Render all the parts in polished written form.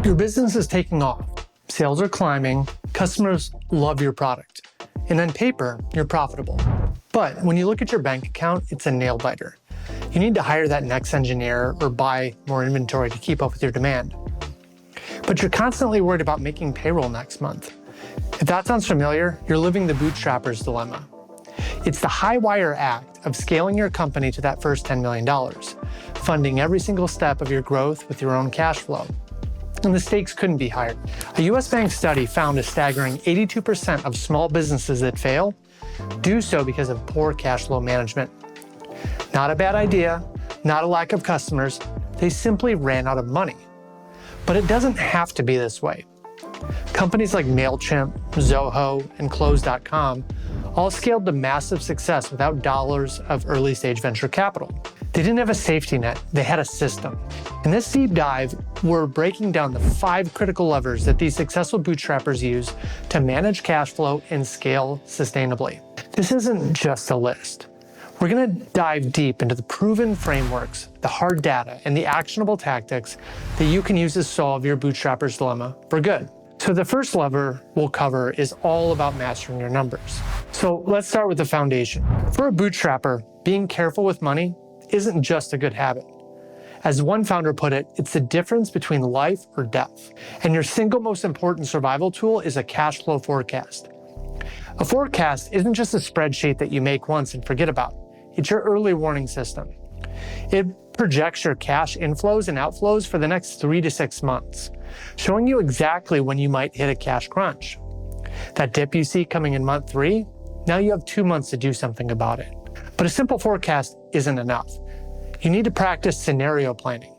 Your business is taking off. Sales are climbing. Customers love your product. And on paper, you're profitable. But when you look at your bank account, it's a nail biter. You need to hire that next engineer or buy more inventory to keep up with your demand. But you're constantly worried about making payroll next month. If that sounds familiar, you're living the bootstrapper's dilemma. It's the high wire act of scaling your company to that first $10 million, funding every single step of your growth with your own cash flow. And the stakes couldn't be higher. A US bank study found a staggering 82% of small businesses that fail do so because of poor cash flow management. Not a bad idea, not a lack of customers, they simply ran out of money. But it doesn't have to be this way. Companies like Mailchimp, Zoho, and Close.com all scaled to massive success without dollars of early-stage venture capital. They didn't have a safety net, they had a system. In this deep dive, we're breaking down the 5 critical levers that these successful bootstrappers use to manage cash flow and scale sustainably. This isn't just a list. We're gonna dive deep into the proven frameworks, the hard data, and the actionable tactics that you can use to solve your bootstrapper's dilemma for good. So the first lever we'll cover is all about mastering your numbers. So let's start with the foundation. For a bootstrapper, being careful with money isn't just a good habit. As one founder put it, it's the difference between life or death. And your single most important survival tool is a cash flow forecast. A forecast isn't just a spreadsheet that you make once and forget about. It's your early warning system. It projects your cash inflows and outflows for the next 3 to 6 months, showing you exactly when you might hit a cash crunch. That dip you see coming in month 3, now you have 2 months to do something about it. But a simple forecast isn't enough. You need to practice scenario planning.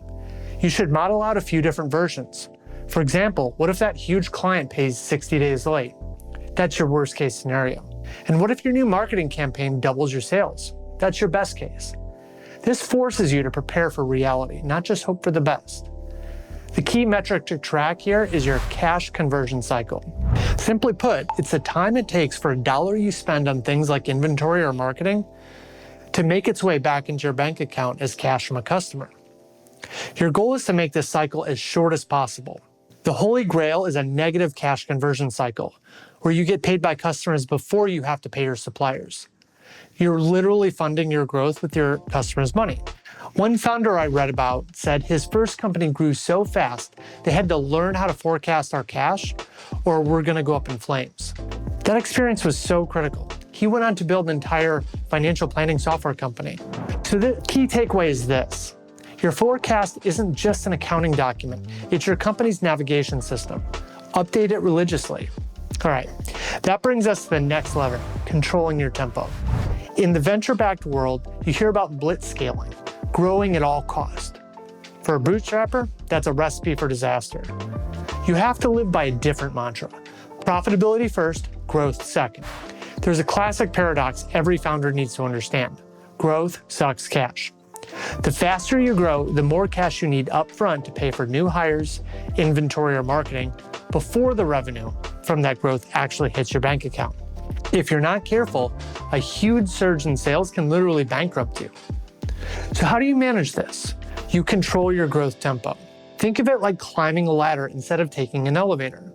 You should model out a few different versions. For example, what if that huge client pays 60 days late? That's your worst case scenario. And what if your new marketing campaign doubles your sales? That's your best case. This forces you to prepare for reality, not just hope for the best. The key metric to track here is your cash conversion cycle. Simply put, it's the time it takes for a dollar you spend on things like inventory or marketing to make its way back into your bank account as cash from a customer. Your goal is to make this cycle as short as possible. The holy grail is a negative cash conversion cycle, where you get paid by customers before you have to pay your suppliers. You're literally funding your growth with your customers' money. One founder I read about said his first company grew so fast, they had to learn how to forecast our cash, or we're gonna go up in flames. That experience was so critical. He went on to build an entire financial planning software company. So the key takeaway is this. Your forecast isn't just an accounting document, it's your company's navigation system. Update it religiously. All right, that brings us to the next lever, controlling your tempo. In the venture-backed world, you hear about blitzscaling, growing at all cost. For a bootstrapper, that's a recipe for disaster. You have to live by a different mantra. Profitability first, growth second. There's a classic paradox every founder needs to understand. Growth sucks cash. The faster you grow, the more cash you need upfront to pay for new hires, inventory, or marketing before the revenue from that growth actually hits your bank account. If you're not careful, a huge surge in sales can literally bankrupt you. So how do you manage this? You control your growth tempo. Think of it like climbing a ladder instead of taking an elevator.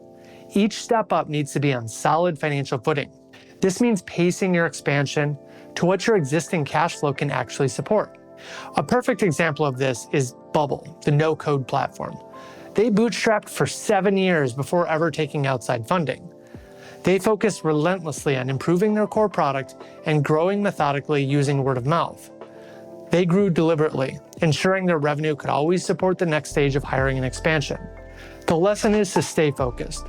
Each step up needs to be on solid financial footing. This means pacing your expansion to what your existing cash flow can actually support. A perfect example of this is Bubble, the no-code platform. They bootstrapped for 7 years before ever taking outside funding. They focused relentlessly on improving their core product and growing methodically using word of mouth. They grew deliberately, ensuring their revenue could always support the next stage of hiring and expansion. The lesson is to stay focused.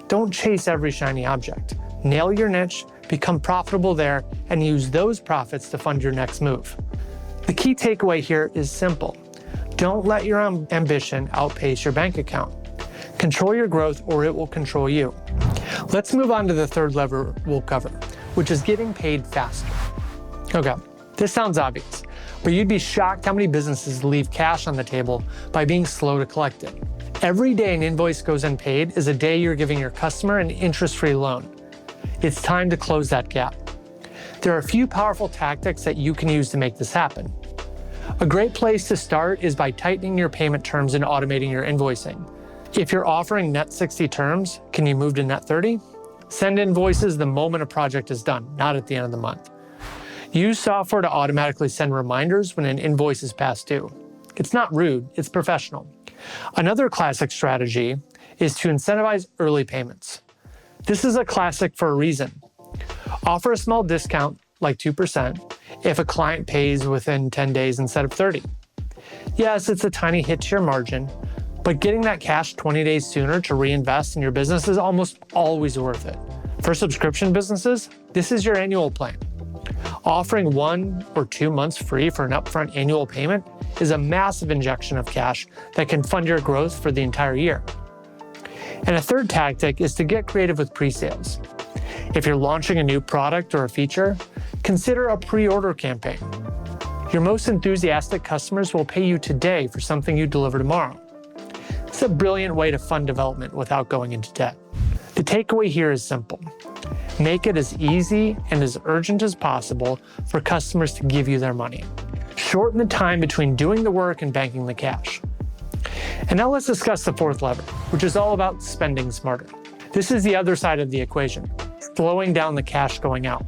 Don't chase every shiny object. Nail your niche, become profitable there, and use those profits to fund your next move. The key takeaway here is simple. Don't let your ambition outpace your bank account. Control your growth or it will control you. Let's move on to the third lever we'll cover, which is getting paid faster. Okay, this sounds obvious, but you'd be shocked how many businesses leave cash on the table by being slow to collect it. Every day an invoice goes unpaid is a day you're giving your customer an interest-free loan. It's time to close that gap. There are a few powerful tactics that you can use to make this happen. A great place to start is by tightening your payment terms and automating your invoicing. If you're offering net 60 terms, can you move to net 30? Send invoices the moment a project is done, not at the end of the month. Use software to automatically send reminders when an invoice is past due. It's not rude, it's professional. Another classic strategy is to incentivize early payments. This is a classic for a reason. Offer a small discount, like 2%, if a client pays within 10 days instead of 30. Yes, it's a tiny hit to your margin, but getting that cash 20 days sooner to reinvest in your business is almost always worth it. For subscription businesses, this is your annual plan. Offering 1 or 2 months free for an upfront annual payment is a massive injection of cash that can fund your growth for the entire year. And a third tactic is to get creative with pre-sales. If you're launching a new product or a feature, consider a pre-order campaign. Your most enthusiastic customers will pay you today for something you deliver tomorrow. It's a brilliant way to fund development without going into debt. The takeaway here is simple. Make it as easy and as urgent as possible for customers to give you their money. Shorten the time between doing the work and banking the cash. And now let's discuss the fourth lever, which is all about spending smarter. This is the other side of the equation, slowing down the cash going out.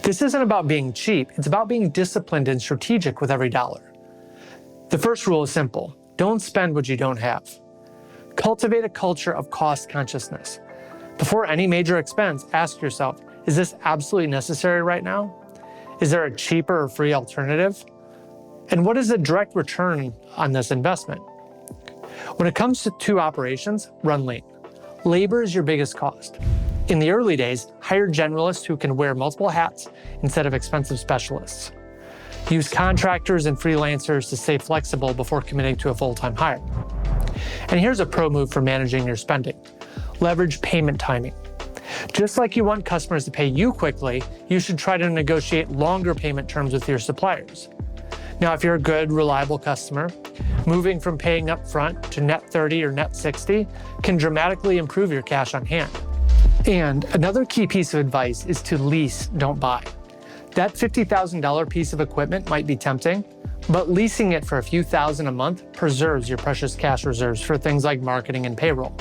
This isn't about being cheap, it's about being disciplined and strategic with every dollar. The first rule is simple. Don't spend what you don't have. Cultivate a culture of cost consciousness. Before any major expense, ask yourself, is this absolutely necessary right now? Is there a cheaper or free alternative? And what is the direct return on this investment? When it comes to operations, run lean. Labor is your biggest cost. In the early days, hire generalists who can wear multiple hats instead of expensive specialists. Use contractors and freelancers to stay flexible before committing to a full-time hire. And here's a pro move for managing your spending. Leverage payment timing. Just like you want customers to pay you quickly, you should try to negotiate longer payment terms with your suppliers. Now, if you're a good, reliable customer, moving from paying up front to net 30 or net 60 can dramatically improve your cash on hand. And another key piece of advice is to lease, don't buy. That $50,000 piece of equipment might be tempting, but leasing it for a few thousand a month preserves your precious cash reserves for things like marketing and payroll.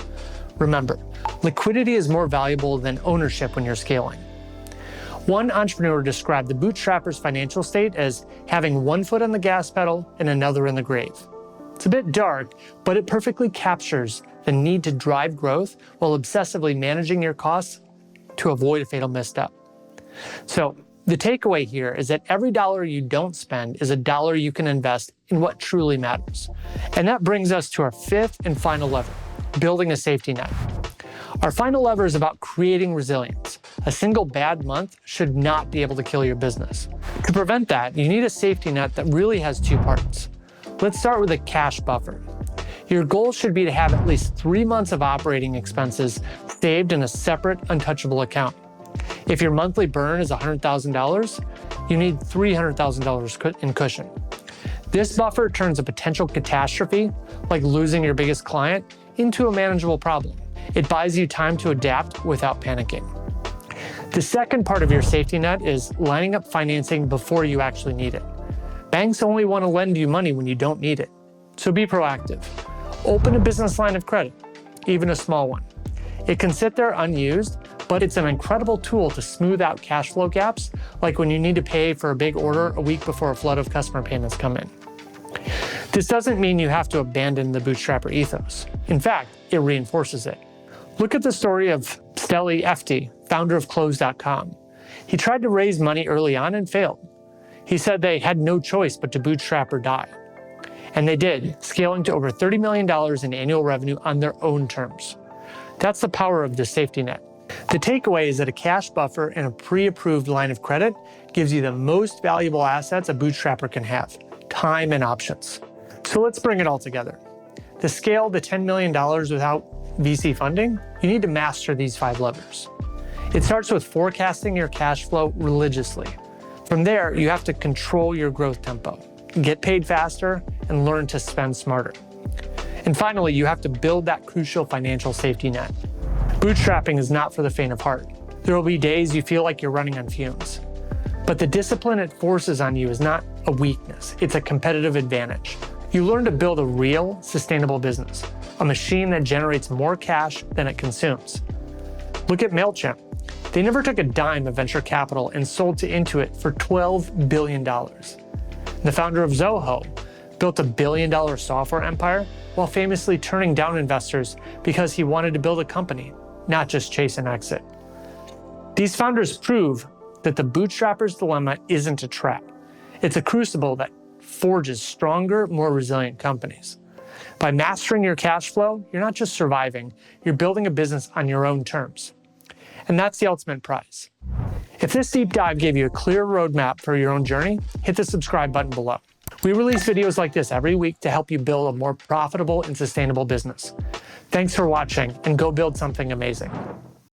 Remember, liquidity is more valuable than ownership when you're scaling. One entrepreneur described the bootstrapper's financial state as having one foot on the gas pedal and another in the grave. It's a bit dark, but it perfectly captures the need to drive growth while obsessively managing your costs to avoid a fatal misstep. So, the takeaway here is that every dollar you don't spend is a dollar you can invest in what truly matters. And that brings us to our fifth and final lever, building a safety net. Our final lever is about creating resilience. A single bad month should not be able to kill your business. To prevent that, you need a safety net that really has two parts. Let's start with a cash buffer. Your goal should be to have at least 3 months of operating expenses saved in a separate, untouchable account. If your monthly burn is $100,000, you need $300,000 in cushion. This buffer turns a potential catastrophe, like losing your biggest client, into a manageable problem. It buys you time to adapt without panicking. The second part of your safety net is lining up financing before you actually need it. Banks only want to lend you money when you don't need it. So be proactive. Open a business line of credit, even a small one. It can sit there unused, but it's an incredible tool to smooth out cash flow gaps, like when you need to pay for a big order a week before a flood of customer payments come in. This doesn't mean you have to abandon the bootstrapper ethos. In fact, it reinforces it. Look at the story of Steli Efti, founder of Clothes.com. He tried to raise money early on and failed. He said they had no choice but to bootstrap or die. And they did, scaling to over $30 million in annual revenue on their own terms. That's the power of the safety net. The takeaway is that a cash buffer and a pre-approved line of credit gives you the most valuable assets a bootstrapper can have, time and options. So let's bring it all together. To scale to $10 million without VC funding, you need to master these 5 levers. It starts with forecasting your cash flow religiously. From there, you have to control your growth tempo, get paid faster, and learn to spend smarter. And finally, you have to build that crucial financial safety net. Bootstrapping is not for the faint of heart. There will be days you feel like you're running on fumes. But the discipline it forces on you is not a weakness, it's a competitive advantage. You learn to build a real, sustainable business, a machine that generates more cash than it consumes. Look at Mailchimp. They never took a dime of venture capital and sold to Intuit for $12 billion. The founder of Zoho built a billion-dollar software empire while famously turning down investors because he wanted to build a company, not just chase an exit. These founders prove that the bootstrapper's dilemma isn't a trap. It's a crucible that forges stronger, more resilient companies. By mastering your cash flow, you're not just surviving, you're building a business on your own terms. And that's the ultimate prize. If this deep dive gave you a clear roadmap for your own journey, hit the subscribe button below. We release videos like this every week to help you build a more profitable and sustainable business. Thanks for watching, and go build something amazing.